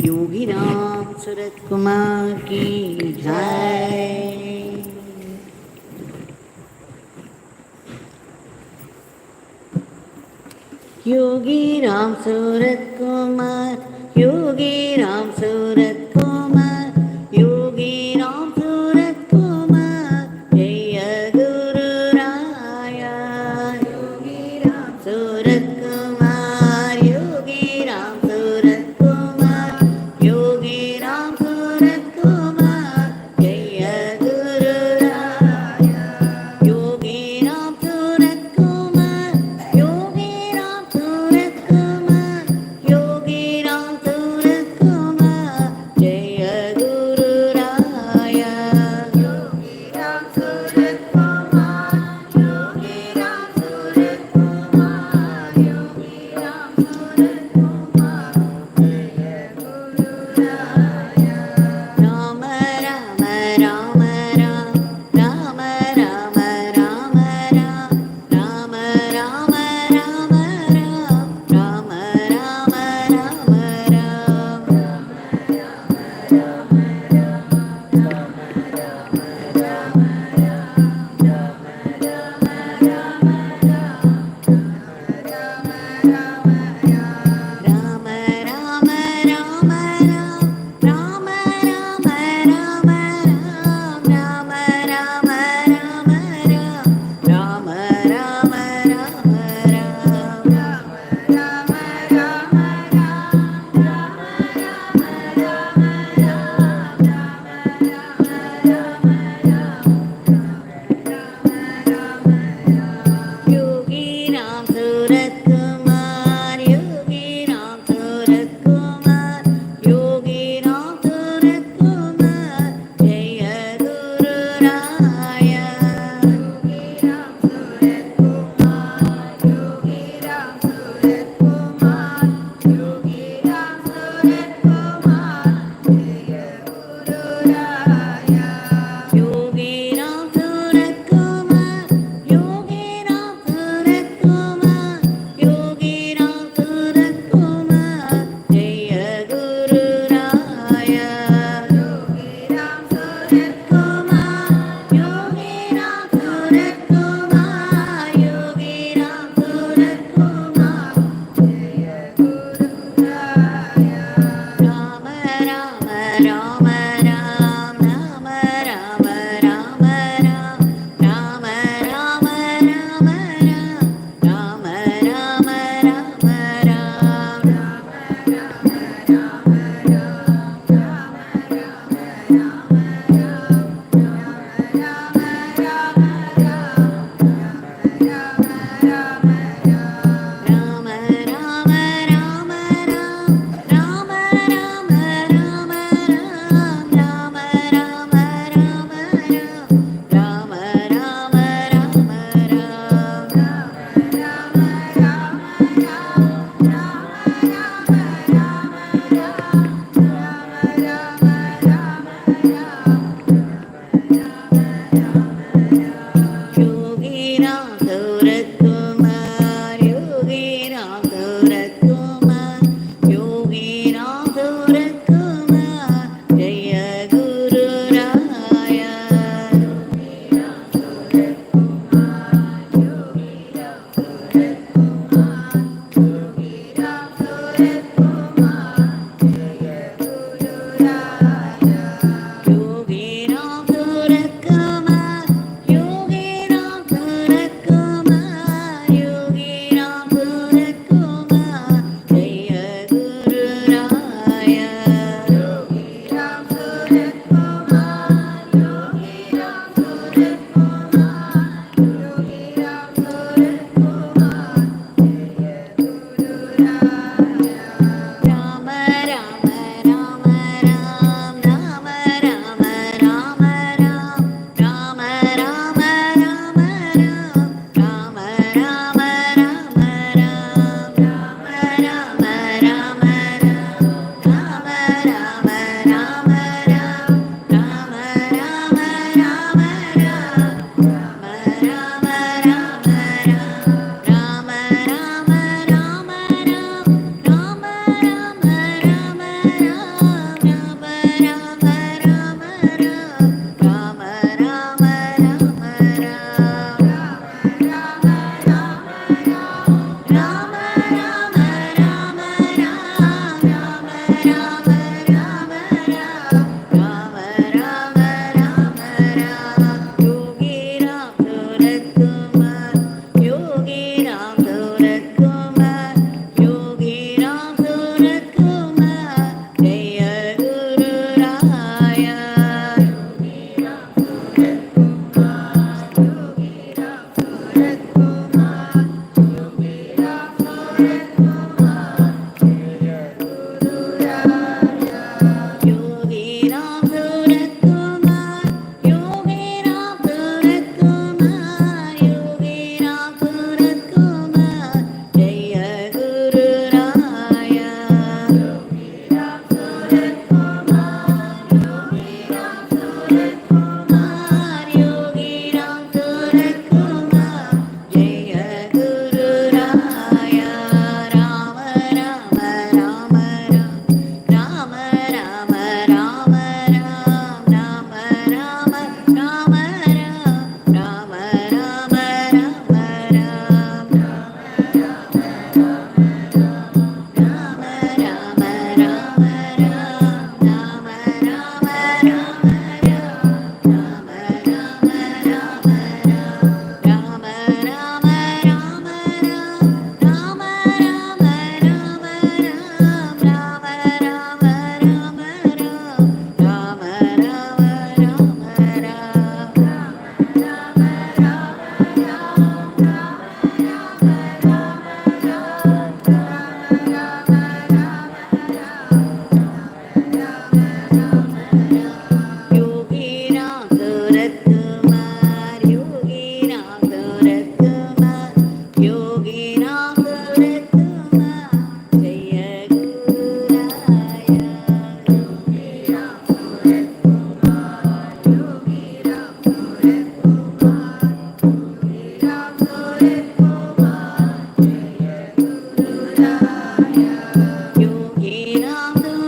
योगी राम सूरत कुमार की जय। योगी राम सूरत कुमार, योगी राम सूरत कुमार, योगी राम सूरत कुमार, जय गुरु राया। योगी राम सूरत कुमार, योगी राम सूरत कुमार, योगी राम सूरत कुमार, जय गुरु राया। योगी राम सूरत कुमार, योगी राम सूरत कुमार, योगी राम सूरत कुमार, जय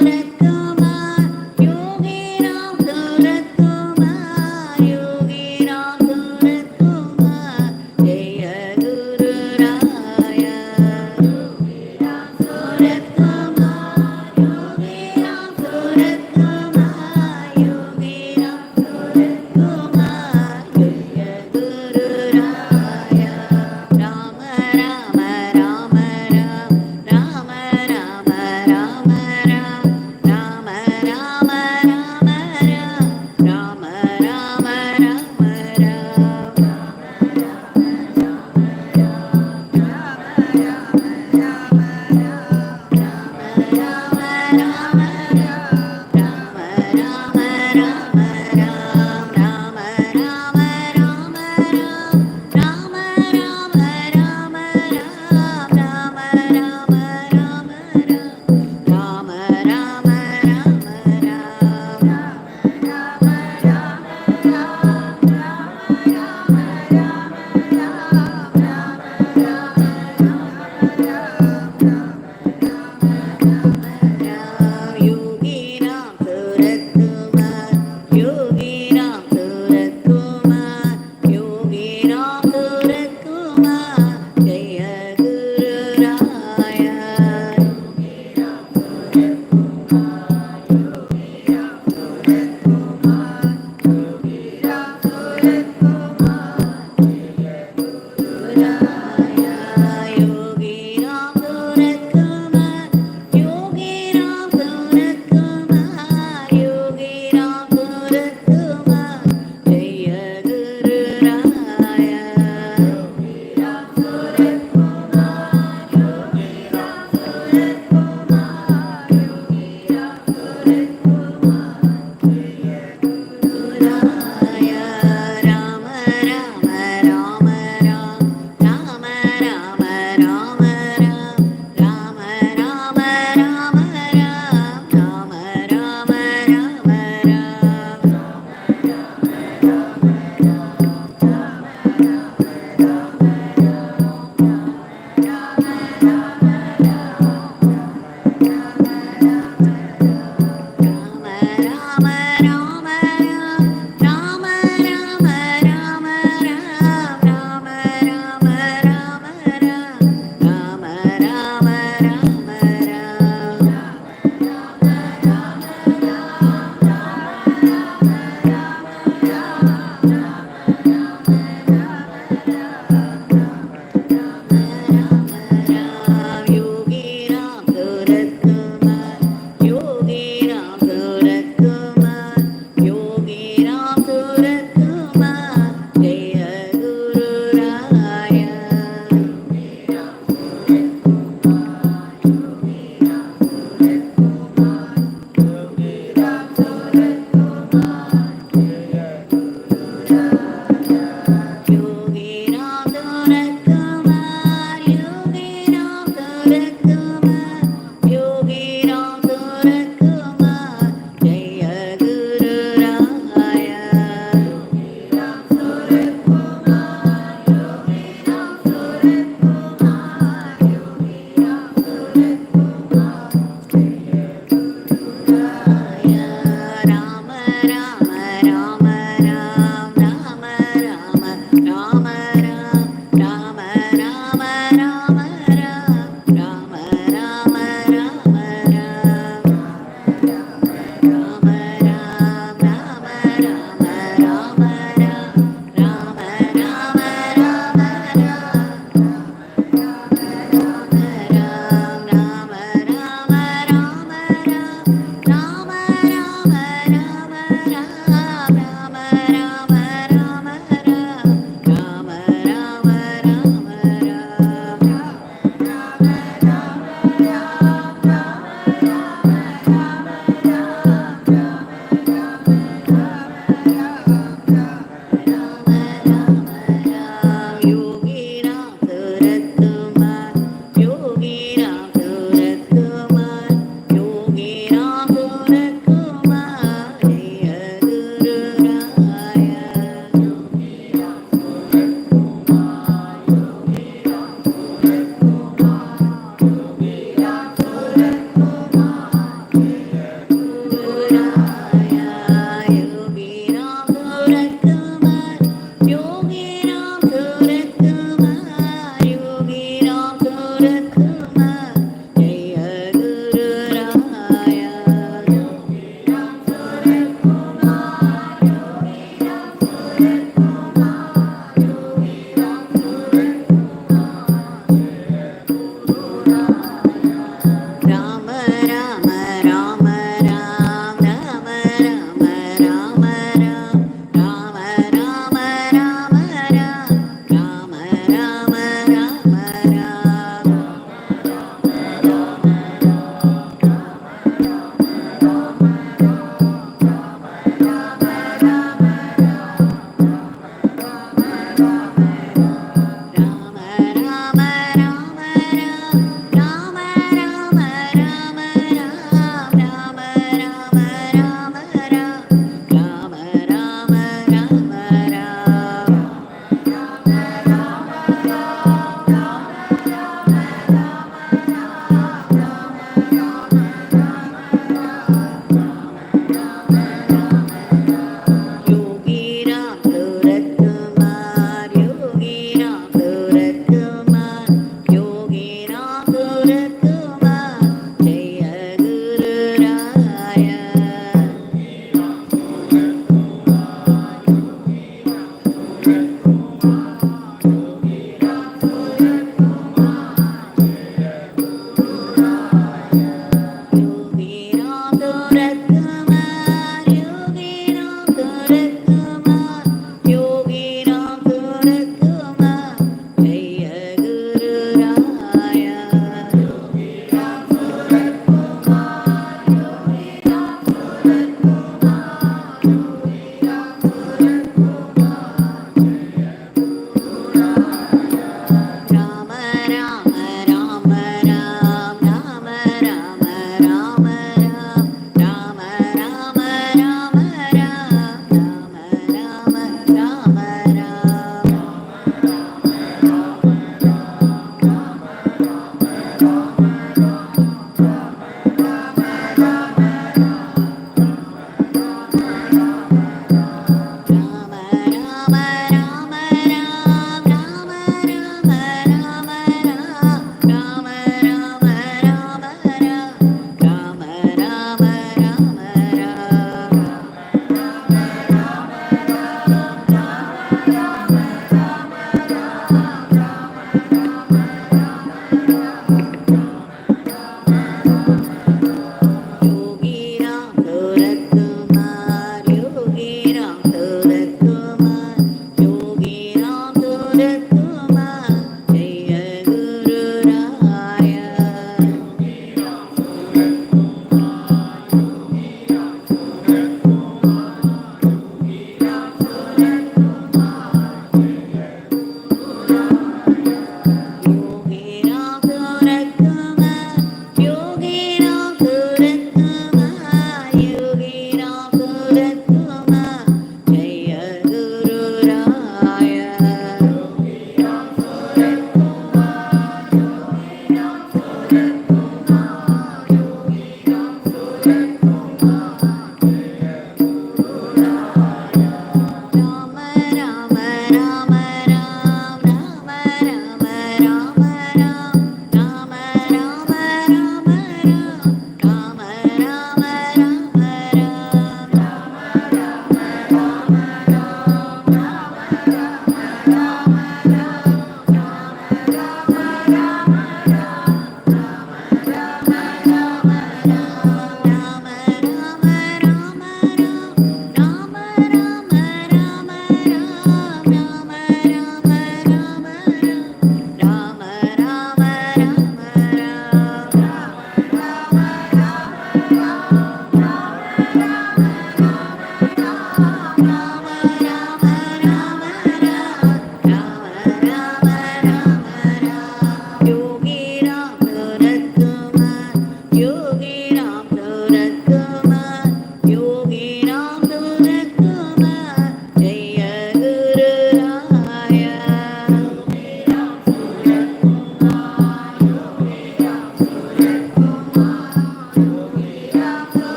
Jaya Guru Raya.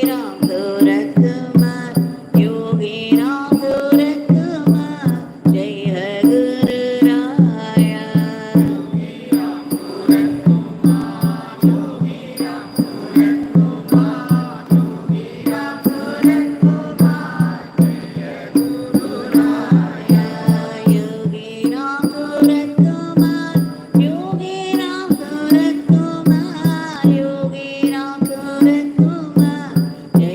Ramsuratkumar, Yogi Ramsuratkumar, Jai Guru Raya. Yogi Ramsuratkumar, Yogi Ramsuratkumar, Yogi Ramsuratkumar, Jai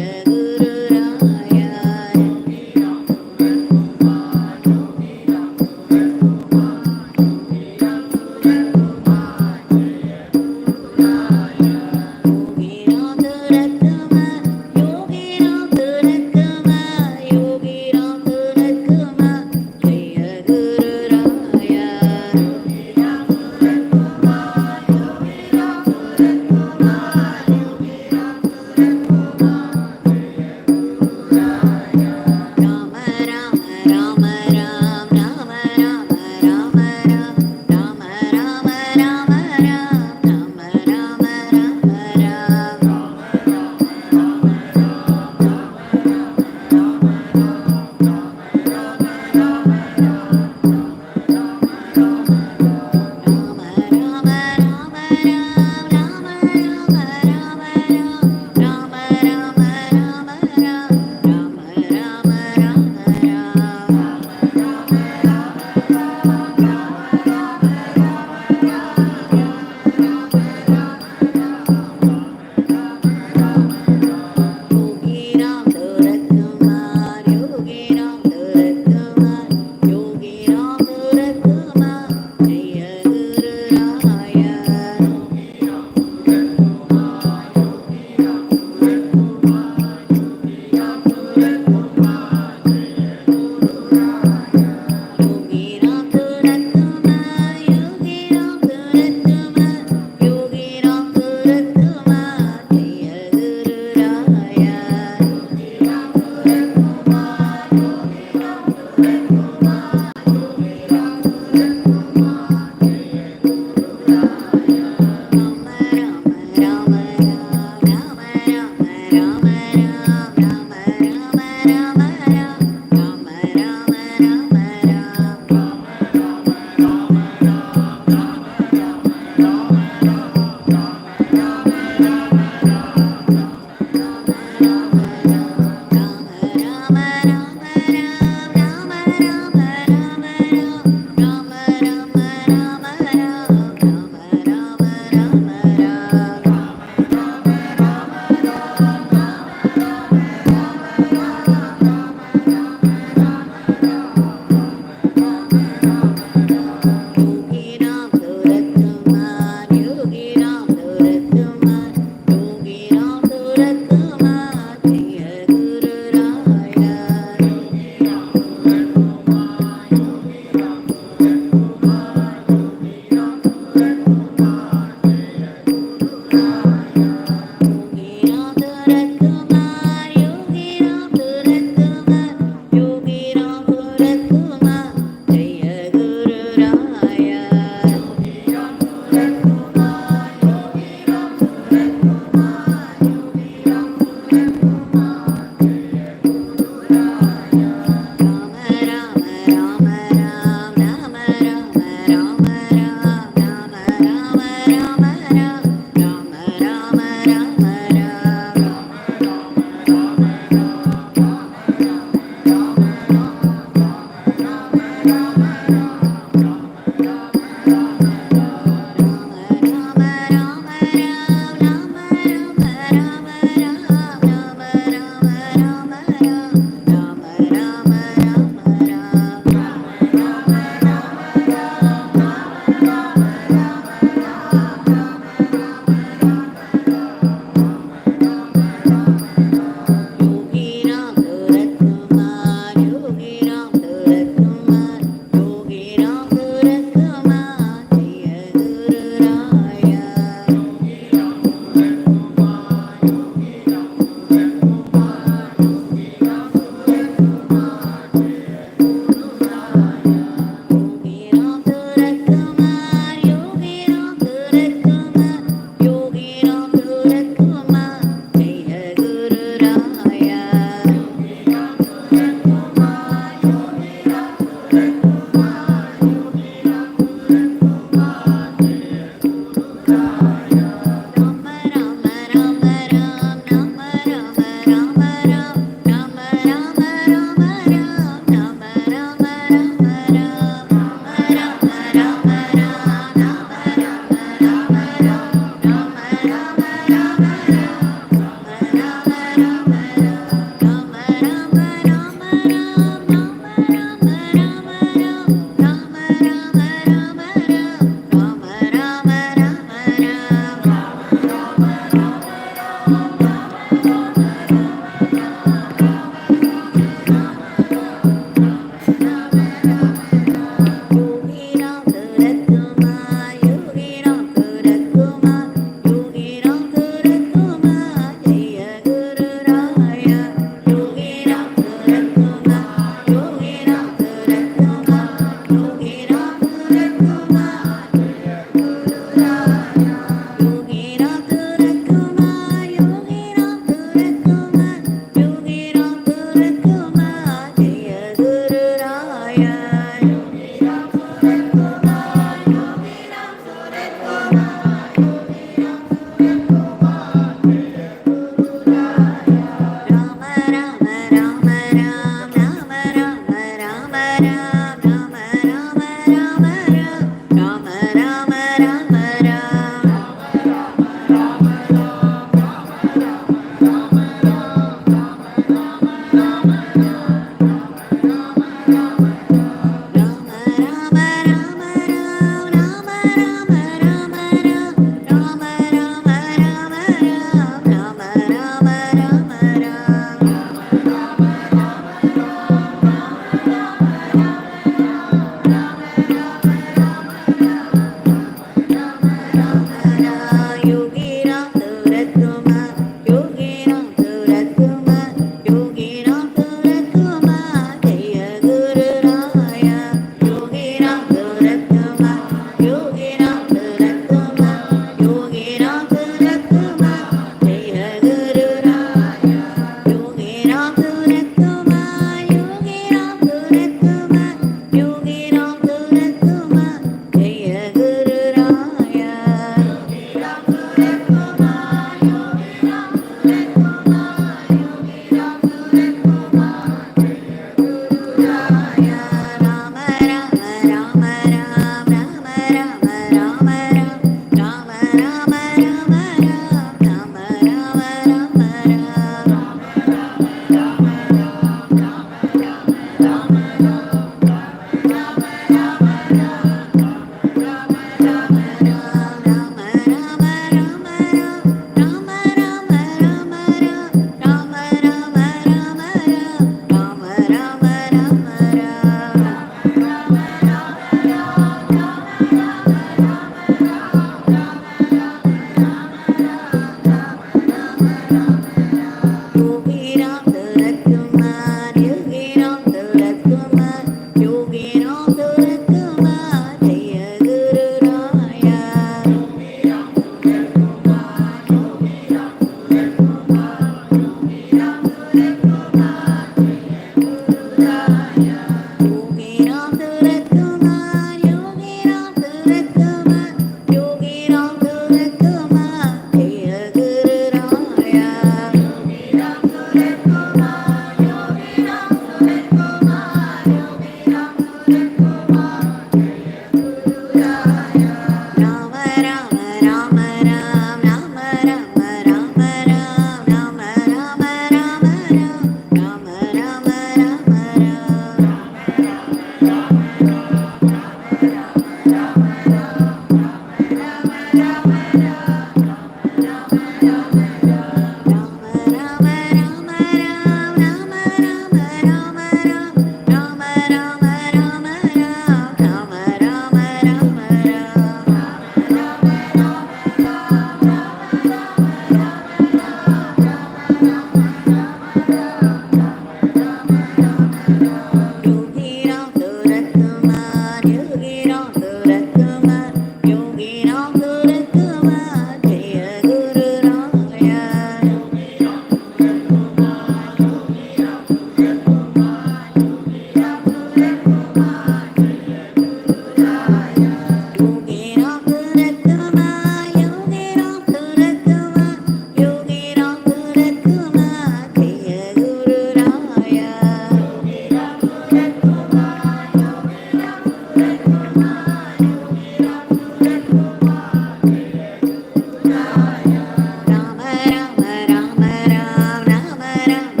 Rama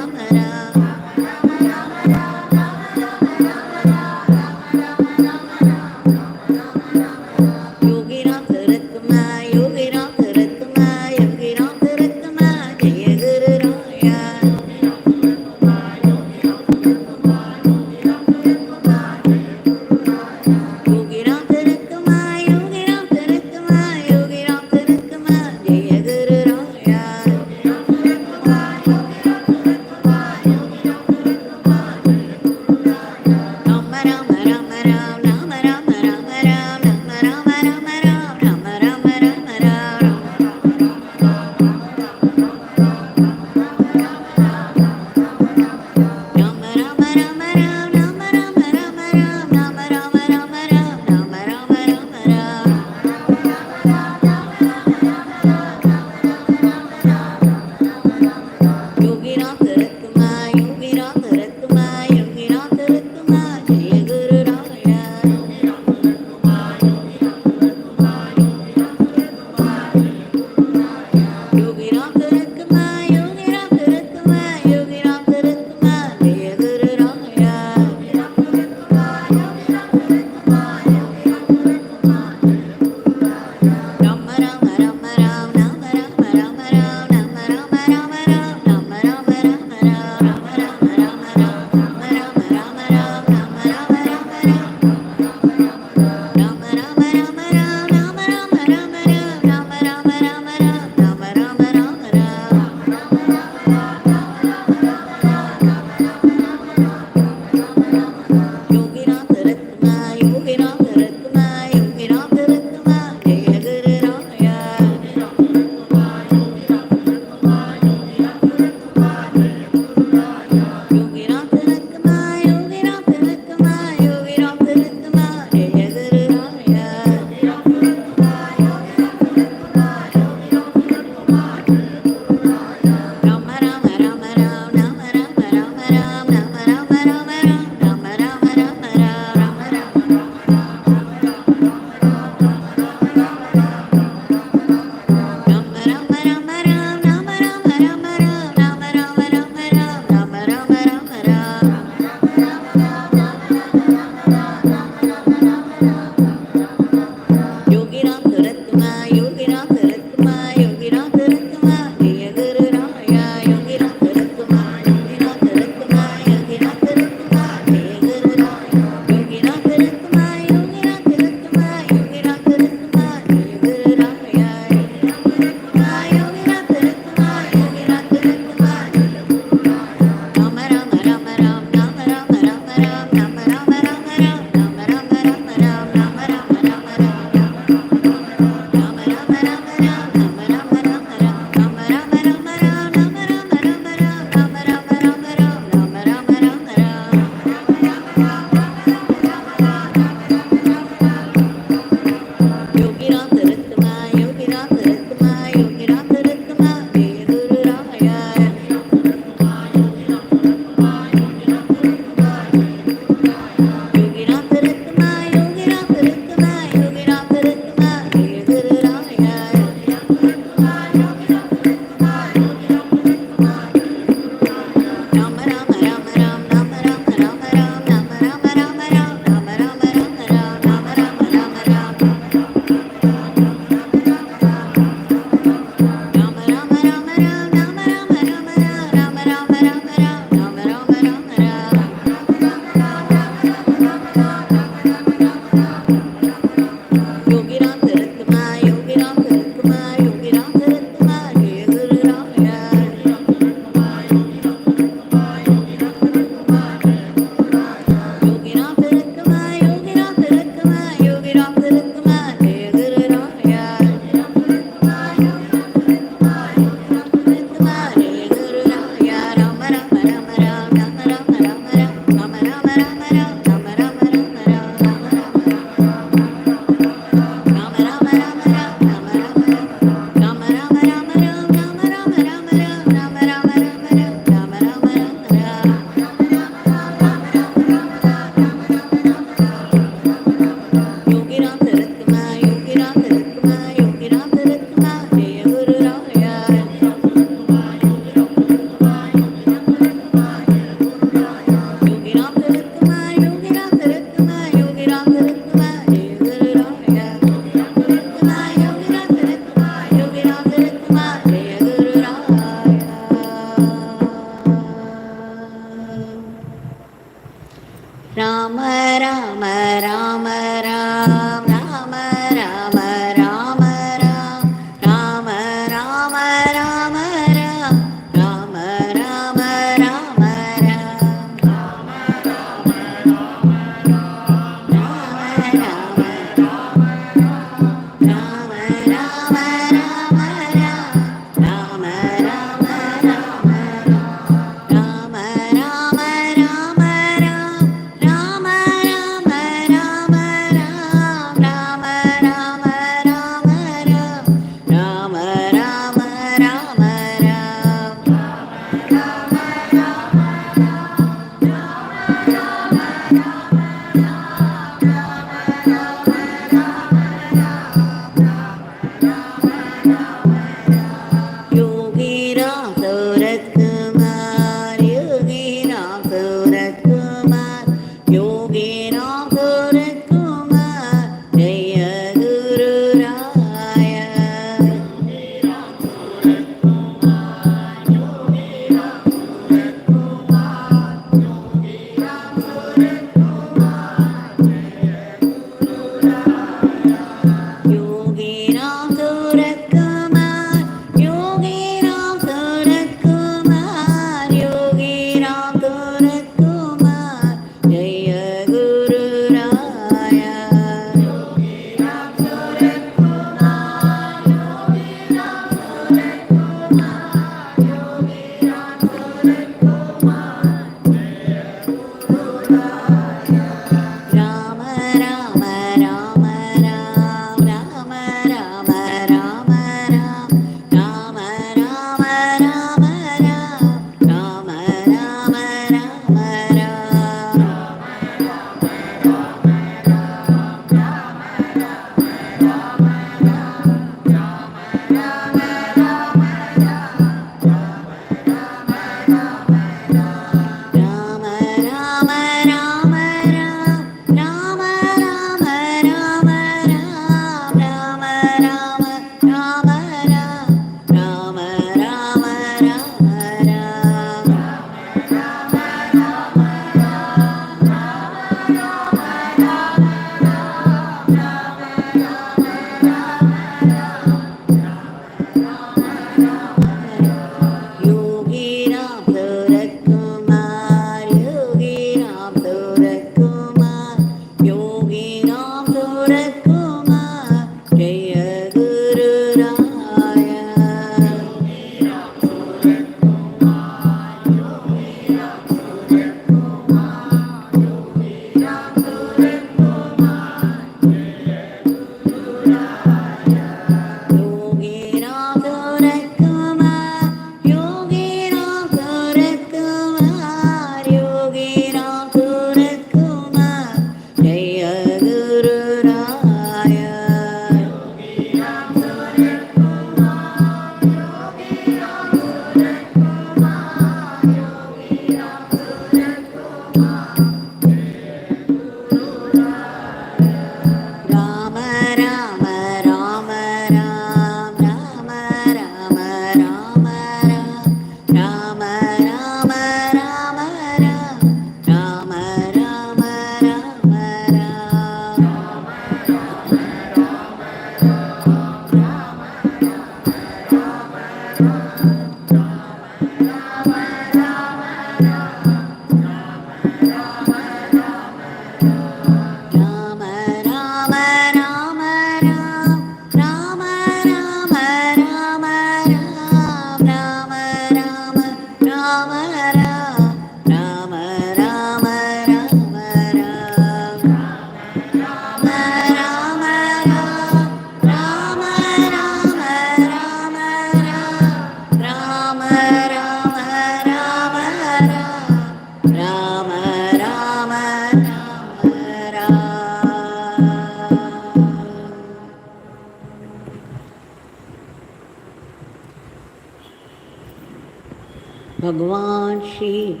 Bhagwan Shri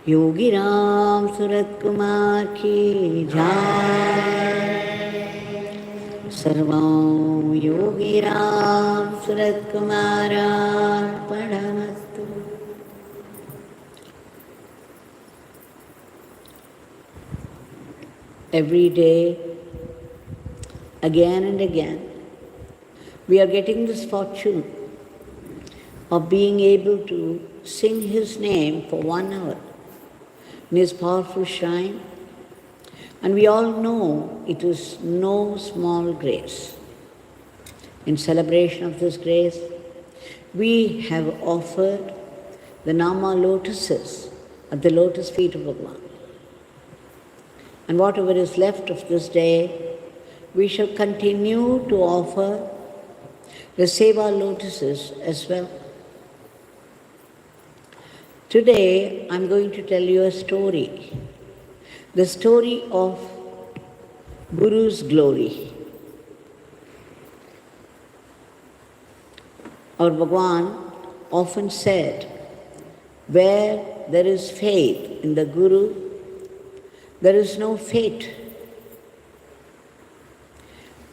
Yogi Ramsuratkumar ki jai. Sarvam Yogi Ramsuratkumar Arpanamastu. Every day, again and again, we are getting this fortune of being able to sing His name for 1 hour in His powerful shrine. And we all know it is no small grace. In celebration of this grace, we have offered the Nama lotuses at the lotus feet of Bhagwan. And whatever is left of this day, we shall continue to offer the Seva lotuses as well. Today, I'm going to tell you a story. The story of Guru's glory. Our Bhagwan often said, where there is faith in the Guru, there is no fate.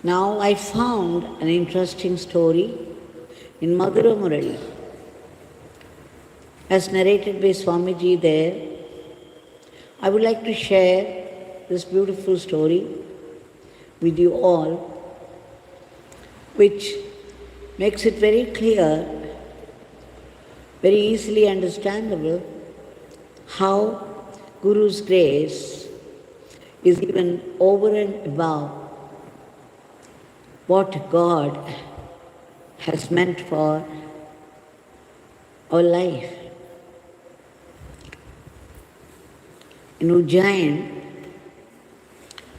Now, I found an interesting story in Madhura Murali, as narrated by Swamiji there. I would like to share this beautiful story with you all, which makes it very clear, very easily understandable, how Guru's grace is given over and above what God has meant for our life. In Ujjain,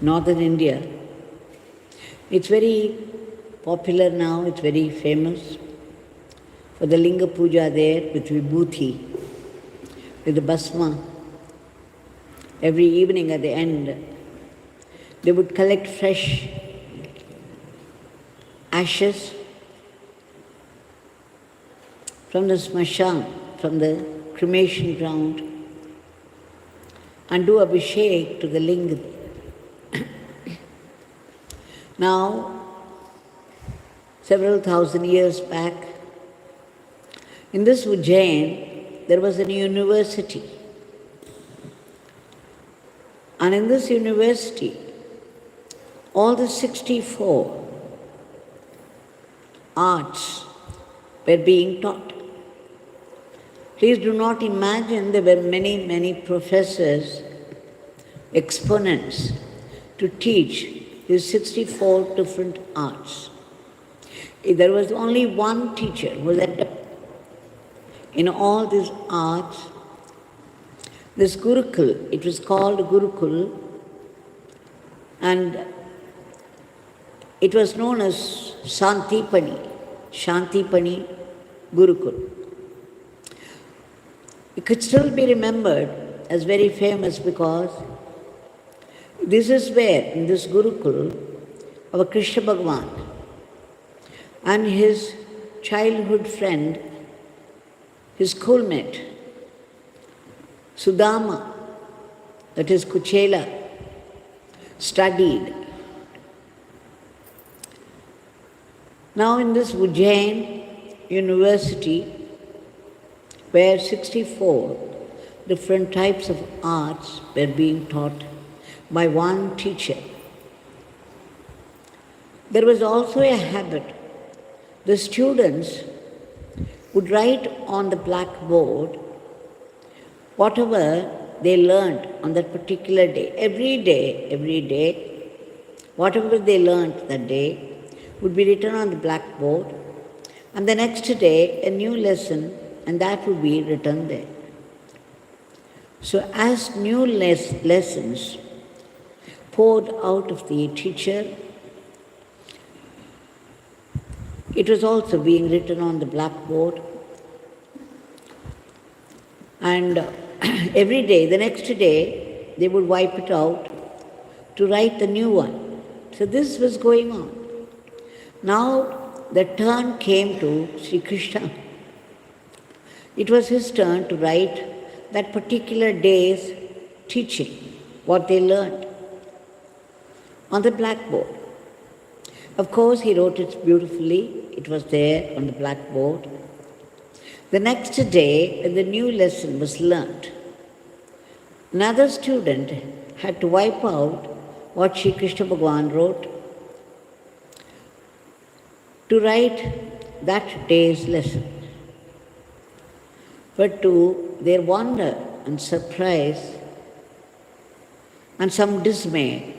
northern India, it's very popular now, it's very famous for the Linga Puja there with Vibhuti, with the Bhasma. Every evening at the end, they would collect fresh ashes from the smashan, from the cremation ground, and do abhishek to the linga. Now, several thousand years back, in this Ujjain, there was a university. And in this university, all the 64 arts were being taught. Please do not imagine there were many, many professors, exponents to teach these 64 different arts. There was only one teacher who was in all these arts. This Gurukul, it was called Gurukul, and it was known as Santipani Gurukul. It could still be remembered as very famous because this is where, in this Gurukul, our Krishna Bhagwan and his childhood friend, his schoolmate, Sudama, that is Kuchela, studied. Now in this Ujjain University, where 64 different types of arts were being taught by one teacher, there was also a habit. The students would write on the blackboard whatever they learned on that particular day. Every day, whatever they learned that day would be written on the blackboard, and the next day a new lesson, and that would be written there. So as new lessons poured out of the teacher, it was also being written on the blackboard. And every day, the next day, they would wipe it out to write the new one. So this was going on. Now the turn came to Sri Krishna. It was his turn to write that particular day's teaching, what they learned, on the blackboard. Of course, he wrote it beautifully. It was there on the blackboard. The next day, when the new lesson was learnt, another student had to wipe out what Sri Krishna Bhagwan wrote to write that day's lesson. But to their wonder and surprise and some dismay,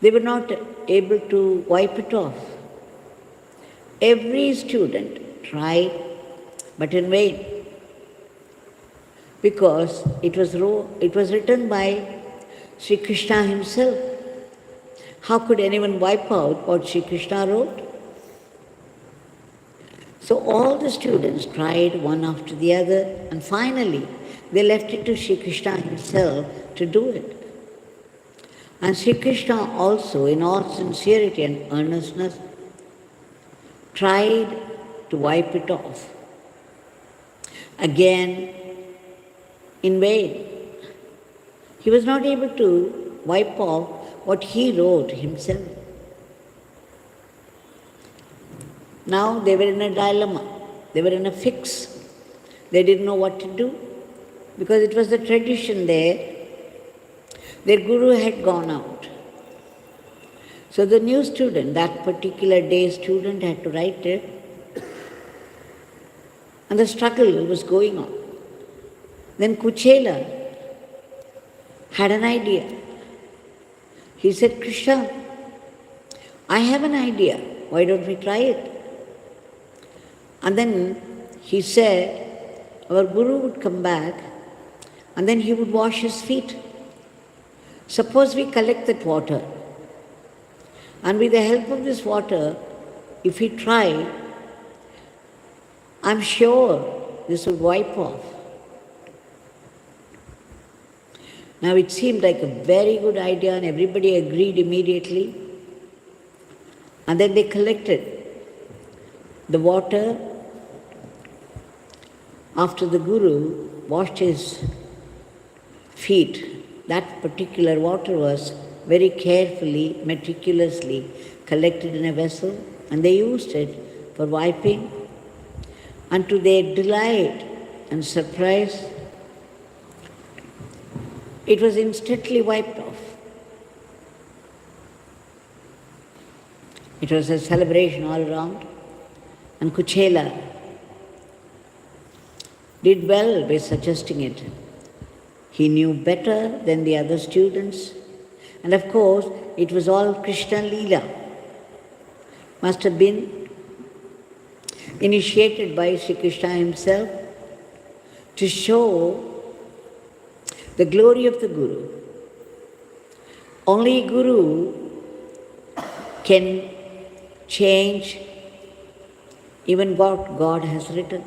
they were not able to wipe it off. Every student tried, but in vain, because it was written by Sri Krishna himself. How could anyone wipe out what Sri Krishna wrote? So all the students tried one after the other, and finally they left it to Sri Krishna himself to do it. And Sri Krishna also, in all sincerity and earnestness, tried to wipe it off. Again, in vain. He was not able to wipe off what he wrote himself. Now they were in a dilemma. They were in a fix. They didn't know what to do because it was the tradition there. Their guru had gone out. So the new student, that particular day's student, had to write it. And the struggle was going on. Then Kuchela had an idea. He said, Krishna, I have an idea. Why don't we try it? And then he said, our guru would come back and then he would wash his feet. Suppose we collect that water, and with the help of this water, if we try, I'm sure this would wipe off. Now it seemed like a very good idea and everybody agreed immediately. And then they collected the water after the guru washed his feet. That particular water was very carefully, meticulously collected in a vessel, and they used it for wiping. And to their delight and surprise, it was instantly wiped off. It was a celebration all around, and Kuchela did well by suggesting it. He knew better than the other students, and of course, it was all Krishna Leela. must have been initiated by Sri Krishna himself to show the glory of the Guru. Only Guru can change even what God has written.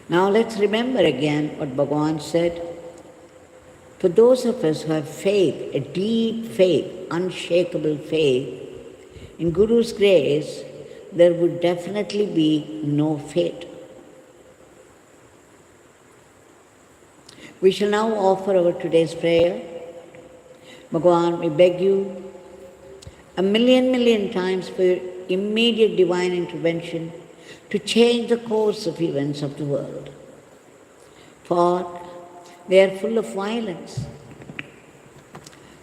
Now let's remember again what Bhagwan said. For those of us who have faith, a deep faith, unshakable faith, in Guru's grace, there would definitely be no fate. We shall now offer our today's prayer. Bhagwan, we beg you a million times for your immediate divine intervention to change the course of events of the world. For they are full of violence.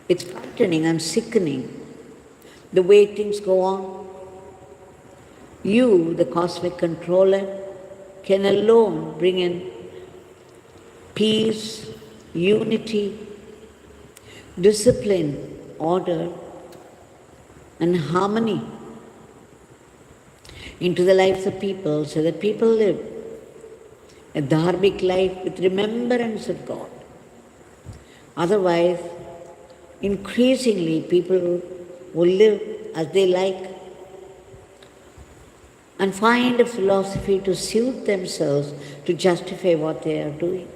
It's frightening and sickening the way things go on. You, the cosmic controller, can alone bring in peace, unity, discipline, order, and harmony into the lives of people so that people live a dharmic life with remembrance of God. Otherwise, increasingly people will live as they like and find a philosophy to suit themselves to justify what they are doing.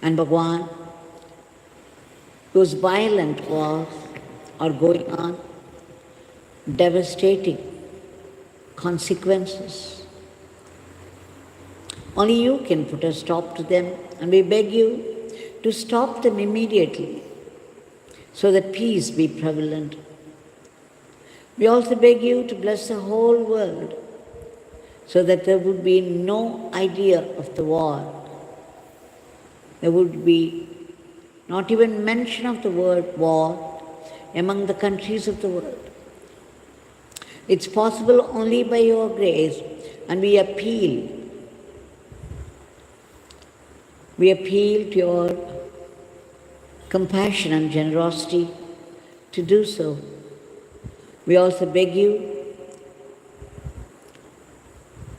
And Bhagwan, those violent wars are going on, devastating consequences. Only you can put a stop to them, and we beg you to stop them immediately so that peace be prevalent. We also beg you to bless the whole world so that there would be no idea of the war. There would be not even mention of the word war among the countries of the world. It's possible only by your grace, and we appeal to your compassion and generosity to do so. We also beg you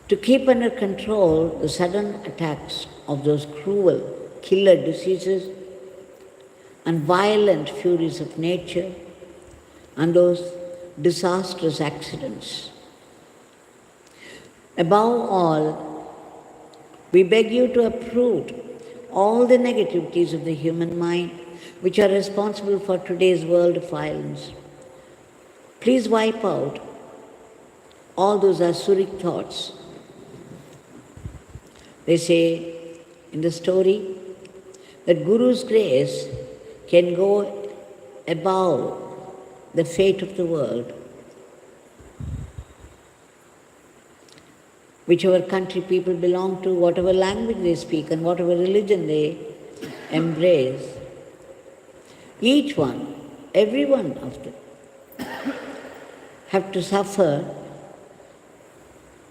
to keep under control the sudden attacks of those cruel killer diseases and violent furies of nature and those disastrous accidents. Above all, we beg you to uproot all the negativities of the human mind which are responsible for today's world of violence. Please wipe out all those asuric thoughts. They say in the story that Guru's grace can go above the fate of the world. Whichever country people belong to, whatever language they speak and whatever religion they embrace, each one, every one of them, have to suffer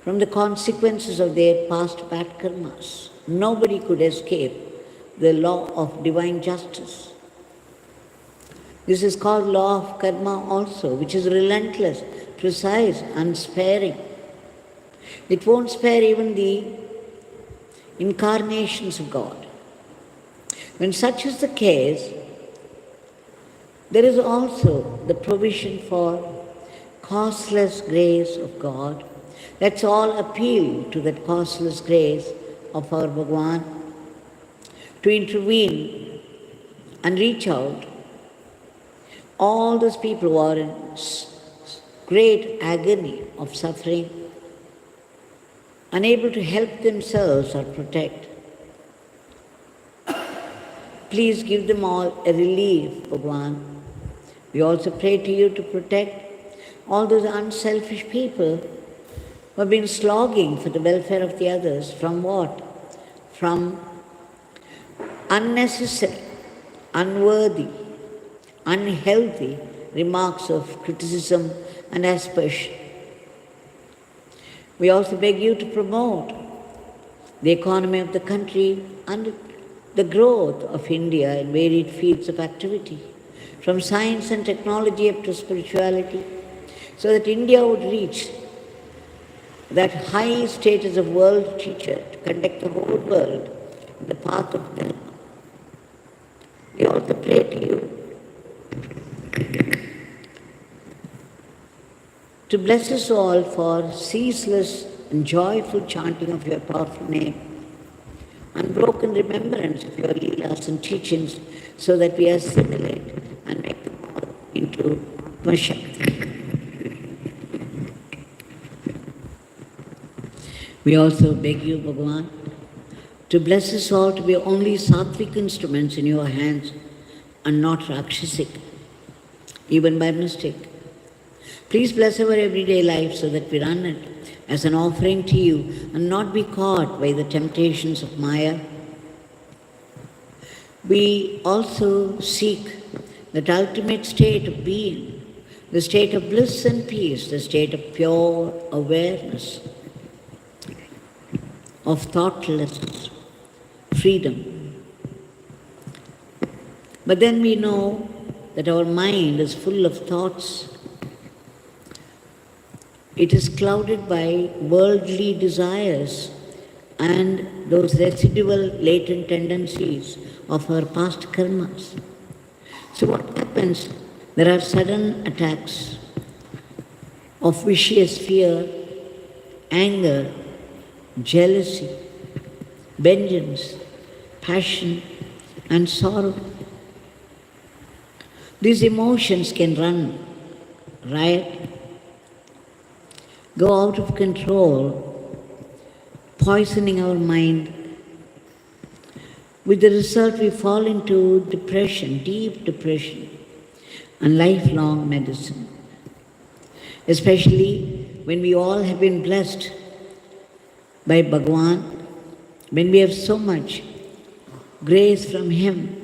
from the consequences of their past bad karmas. Nobody could escape the law of divine justice. This is called law of karma also, which is relentless, precise, unsparing. It won't spare even the incarnations of God. When such is the case, there is also the provision for causeless grace of God. Let's all appeal to that causeless grace of our Bhagwan to intervene and reach out. All those people who are in great agony of suffering, unable to help themselves or protect. Please give them all a relief, Bhagwan. We also pray to you to protect all those unselfish people who have been slogging for the welfare of the others. From what? From unnecessary, unworthy, unhealthy remarks of criticism and aspersion. We also beg you to promote the economy of the country and the growth of India in varied fields of activity. from science and technology up to spirituality, so that India would reach that high status of world teacher to conduct the whole world in the path of Dharma. We also pray to you to bless us all for ceaseless and joyful chanting of your powerful name, unbroken remembrance of your Leelas and teachings, so that we assimilate and make them all into Shakti. We also beg you, Bhagwan, to bless us all to be only sattvic instruments in your hands and not rakshasic, even by mistake. Please bless our everyday life so that we run it as an offering to you and not be caught by the temptations of Maya. We also seek that ultimate state of being, the state of bliss and peace, the state of pure awareness, of thoughtlessness, freedom. But then we know that our mind is full of thoughts. It is clouded by worldly desires and those residual latent tendencies of our past karmas. So what happens? There are sudden attacks of vicious fear, anger, jealousy, vengeance, passion, and sorrow. These emotions can run riot, go out of control, poisoning our mind. With the result, we fall into depression, deep depression, and lifelong medicine. Especially when we all have been blessed by Bhagwan, when we have so much grace from Him.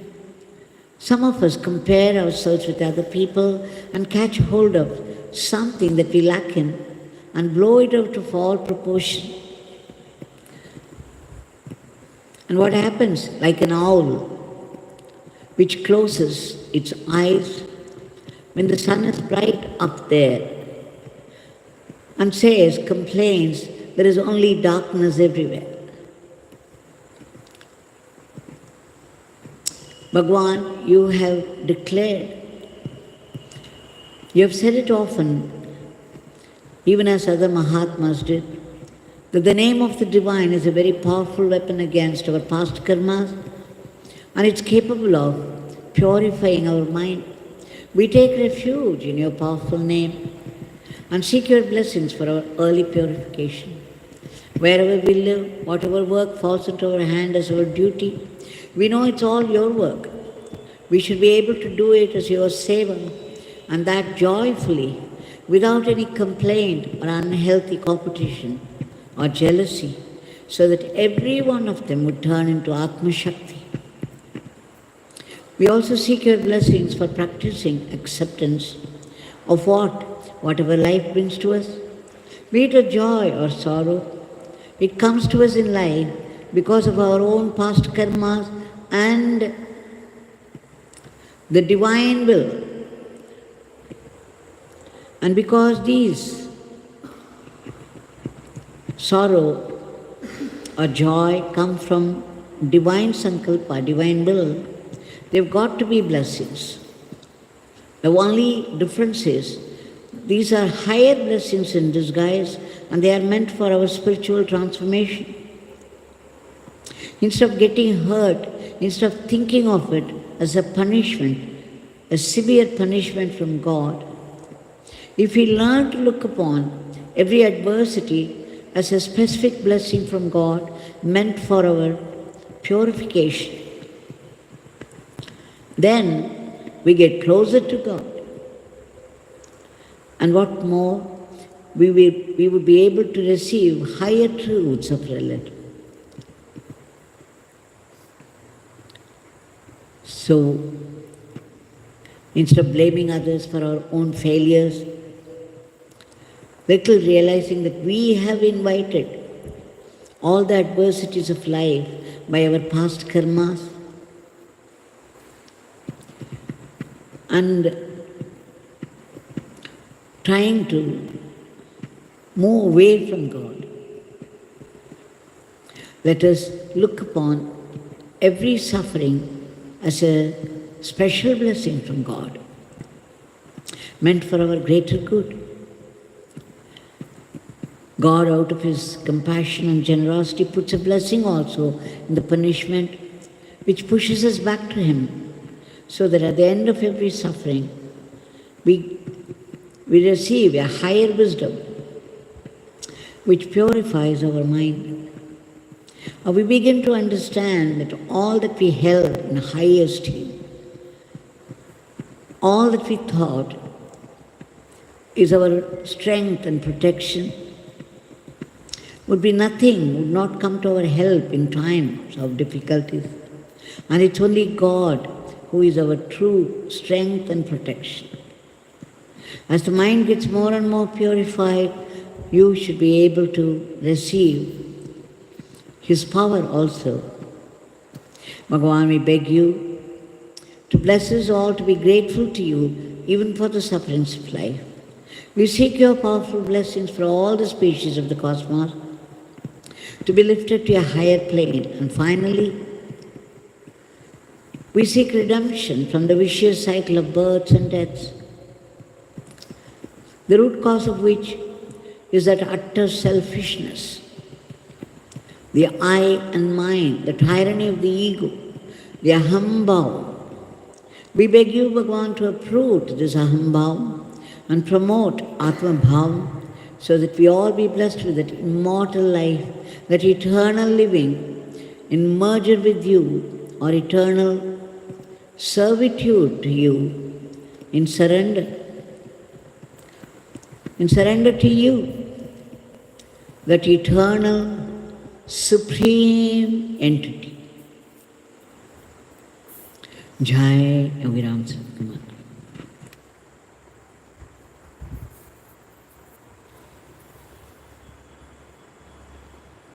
Some of us compare ourselves with other people and catch hold of something that we lack in and blow it out of all proportion. And what happens? Like an owl which closes its eyes when the sun is bright up there and complains, there is only darkness everywhere. Bhagwan, you have declared, you have said it often, even as other Mahatmas did, that the name of the Divine is a very powerful weapon against our past karmas, and it's capable of purifying our mind. We take refuge in your powerful name and seek your blessings for our early purification. Wherever we live, whatever work falls into our hand as our duty, we know it's all your work. We should be able to do it as your seva, and that joyfully, without any complaint or unhealthy competition or jealousy, so that every one of them would turn into Atma Shakti. We also seek your blessings for practicing acceptance of whatever life brings to us, be it a joy or sorrow. It comes to us in life because of our own past karmas and the divine will. And because these sorrow or joy come from divine sankalpa, divine will, they've got to be blessings. The only difference is these are higher blessings in disguise, and they are meant for our spiritual transformation. Instead of getting hurt, instead of thinking of it as a punishment, a severe punishment from God, if we learn to look upon every adversity as a specific blessing from God meant for our purification, then we get closer to God. And what more, we will be able to receive higher truths of reality. So, instead of blaming others for our own failures, little realizing that we have invited all the adversities of life by our past karmas, and trying to move away from God. Let us look upon every suffering as a special blessing from God, meant for our greater good. God, out of His compassion and generosity, puts a blessing also in the punishment, which pushes us back to Him, so that at the end of every suffering, we receive a higher wisdom, which purifies our mind. We begin to understand that all that we held in high esteem, all that we thought is our strength and protection, would be nothing, would not come to our help in times of difficulties. And it's only God who is our true strength and protection. As the mind gets more and more purified, you should be able to receive His power also. Bhagavan, we beg you to bless us all to be grateful to you, even for the sufferings of life. We seek your powerful blessings for all the species of the cosmos, to be lifted to a higher plane. And finally, we seek redemption from the vicious cycle of births and deaths, the root cause of which is that utter selfishness, the I and mine, the tyranny of the ego, the ahambhav. We beg you, Bhagavan, to uproot this ahambhav and promote atmabhav, so that we all be blessed with that immortal life, that eternal living in merger with you, or eternal servitude to you, in surrender to you, that eternal supreme entity. Jai Yogi Ramsuratkumar.